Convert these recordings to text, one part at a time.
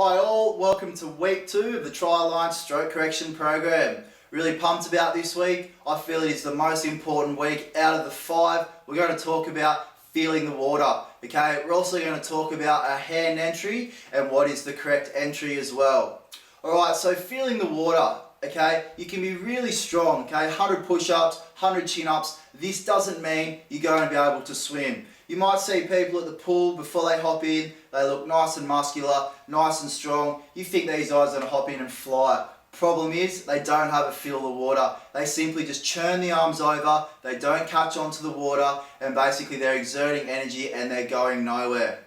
Hi all, welcome to week 2 of the Tri-Align Stroke Correction Program. Really pumped about this week. I feel it is the most important week out of the 5. We're going to talk about feeling the water. Okay, we're also going to talk about a hand entry and what is the correct entry as well. Alright, so feeling the water. Okay, you can be really strong, okay, 100 push-ups, 100 chin-ups. This doesn't mean you're going to be able to swim. You might see people at the pool before they hop in, they look nice and muscular, nice and strong. You think these guys are going to hop in and fly. Problem is, they don't have a feel of the water. They simply just churn the arms over, they don't catch onto the water, and basically they're exerting energy and they're going nowhere.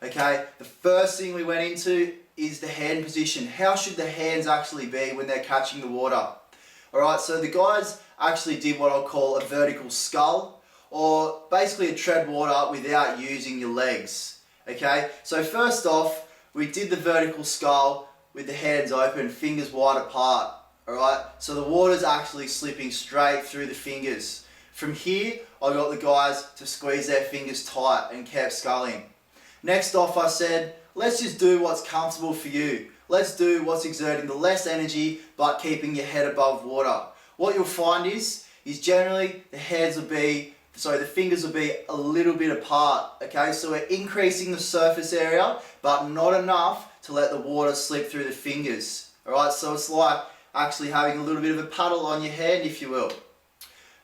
Okay, the first thing we went into is the hand position. How should the hands actually be when they're catching the water? Alright, so the guys actually did what I'll call a vertical scull, or basically a tread water without using your legs. Okay, so first off, we did the vertical scull with the hands open, fingers wide apart. Alright, so the water's actually slipping straight through the fingers. From here, I got the guys to squeeze their fingers tight and kept sculling. Next off, I said, let's just do what's comfortable for you. Let's do what's exerting the less energy but keeping your head above water. What you'll find is generally the fingers will be a little bit apart. Okay, so we're increasing the surface area but not enough to let the water slip through the fingers. Alright, so it's like actually having a little bit of a paddle on your hand, if you will.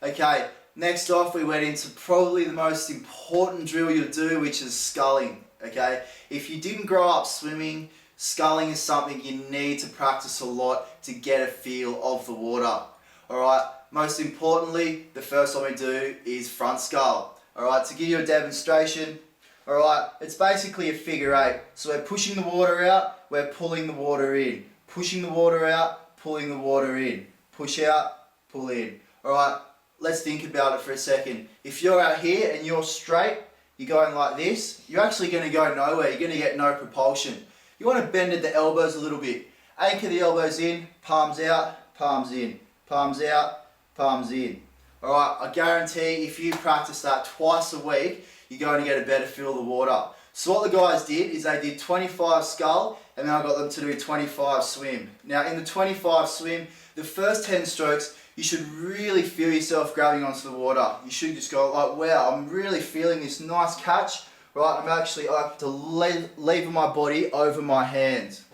Okay, next off we went into probably the most important drill you'll do, which is sculling. Okay, if you didn't grow up swimming, sculling is something you need to practice a lot to get a feel of the water. Alright, most importantly, the first one we do is front scull. Alright, to give you a demonstration, alright, it's basically a figure 8. So we're pushing the water out, we're pulling the water in. Pushing the water out, pulling the water in. Push out, pull in. Alright, let's think about it for a second. If you're out here and you're straight, you're going like this, you're actually going to go nowhere, you're going to get no propulsion. You want to bend at the elbows a little bit. Anchor the elbows in, palms out, palms in, palms out, palms in. Alright, I guarantee if you practice that twice a week, you're going to get a better feel of the water. So what the guys did is they did 25 scull and then I got them to do 25 swim. Now in the 25 swim, the first 10 strokes, you should really feel yourself grabbing onto the water. You should just go like, wow, I'm really feeling this nice catch. Right, I have to lever my body over my hands.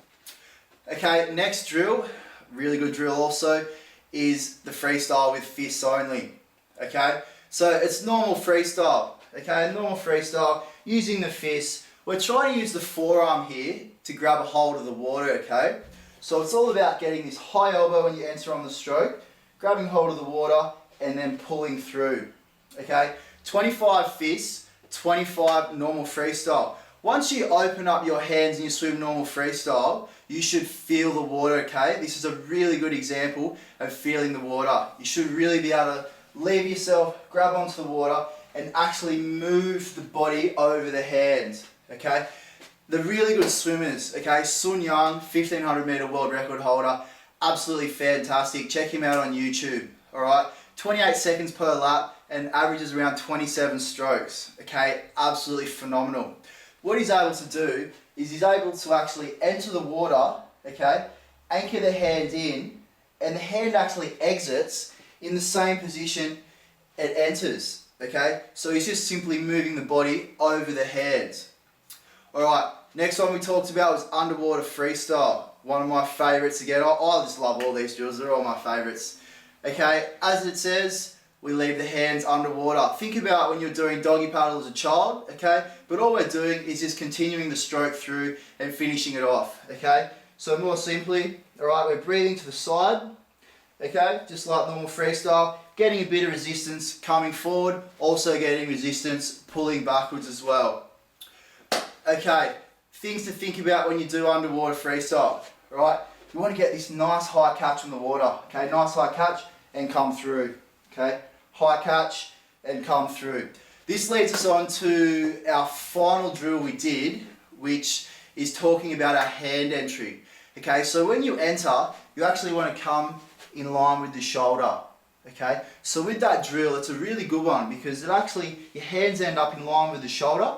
Okay, next drill, really good drill also, is the freestyle with fists only. Okay, so it's normal freestyle. Okay, normal freestyle, using the fists. We're trying to use the forearm here to grab a hold of the water, okay? So it's all about getting this high elbow when you enter on the stroke, grabbing hold of the water and then pulling through. Okay, 25 fists, 25 normal freestyle. Once you open up your hands and you swim normal freestyle, you should feel the water, okay? This is a really good example of feeling the water. You should really be able to leave yourself, grab onto the water and actually move the body over the hands, okay? The really good swimmers, okay? Sun Yang, 1500 meter world record holder, absolutely fantastic. Check him out on YouTube, alright? 28 seconds per lap and averages around 27 strokes, okay? Absolutely phenomenal. What he's able to do is he's able to actually enter the water, okay? Anchor the hand in and the hand actually exits in the same position it enters, okay? So he's just simply moving the body over the hands. Alright, next one we talked about was underwater freestyle. One of my favourites again. I just love all these drills, they're all my favourites. Okay, as it says, we leave the hands underwater. Think about when you're doing doggy paddle as a child, okay? But all we're doing is just continuing the stroke through and finishing it off, okay? So more simply, alright, we're breathing to the side, okay? Just like normal freestyle, getting a bit of resistance coming forward, also getting resistance pulling backwards as well. Okay, things to think about when you do underwater freestyle, right? You want to get this nice high catch on the water, okay? Nice high catch and come through, okay? High catch and come through. This leads us on to our final drill we did, which is talking about our hand entry. Okay, so when you enter, you actually want to come in line with the shoulder. Okay, so with that drill, it's a really good one because it actually, your hands end up in line with the shoulder.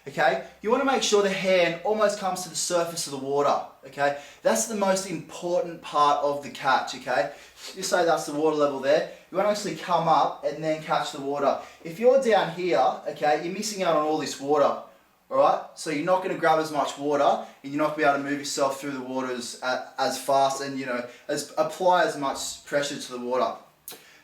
okay, you want to make sure the hand almost comes to the surface of the water, okay? That's the most important part of the catch, okay? Just say that's the water level there. You want to actually come up and then catch the water. If you're down here, okay, you're missing out on all this water, alright? So you're not going to grab as much water and you're not going to be able to move yourself through the waters as fast and, apply as much pressure to the water.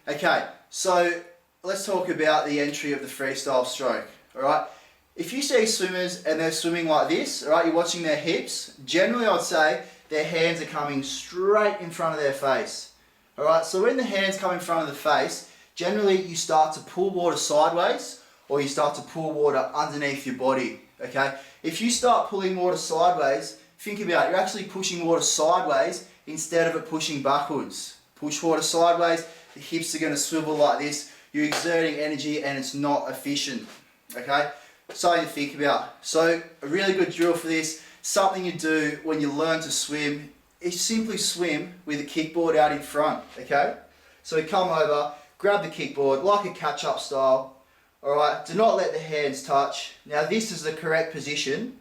Okay, so let's talk about the entry of the freestyle stroke, alright? If you see swimmers and they're swimming like this, alright, you're watching their hips, generally I'd say their hands are coming straight in front of their face. Alright, so when the hands come in front of the face, generally you start to pull water sideways or you start to pull water underneath your body, okay? If you start pulling water sideways, think about it, you're actually pushing water sideways instead of it pushing backwards. Push water sideways, the hips are going to swivel like this, you're exerting energy and it's not efficient, okay? Something to think about. So a really good drill for this, something you do when you learn to swim, is simply swim with a kickboard out in front, okay? So we come over, grab the kickboard like a catch-up style, alright? Do not let the hands touch. Now this is the correct position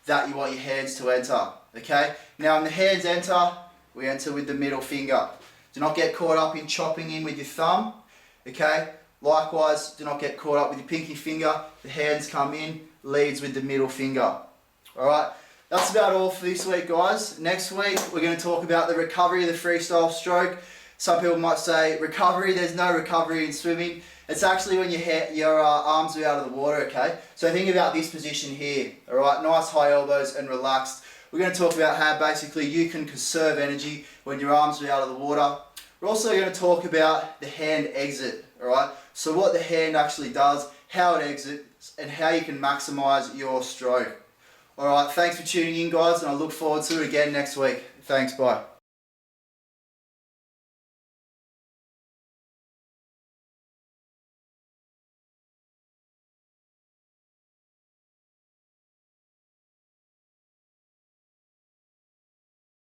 that you want your hands to enter, okay? Now when the hands enter, we enter with the middle finger. Do not get caught up in chopping in with your thumb, okay? Likewise, do not get caught up with your pinky finger. The hands come in, leads with the middle finger. Alright, that's about all for this week, guys. Next week, we're going to talk about the recovery of the freestyle stroke. Some people might say, recovery, there's no recovery in swimming. It's actually when your arms are out of the water, okay? So think about this position here, alright? Nice high elbows and relaxed. We're going to talk about how basically you can conserve energy when your arms are out of the water. We're also going to talk about the hand exit, alright? So what the hand actually does, how it exits, and how you can maximise your stroke. Alright, thanks for tuning in, guys, and I look forward to it again next week. Thanks, bye.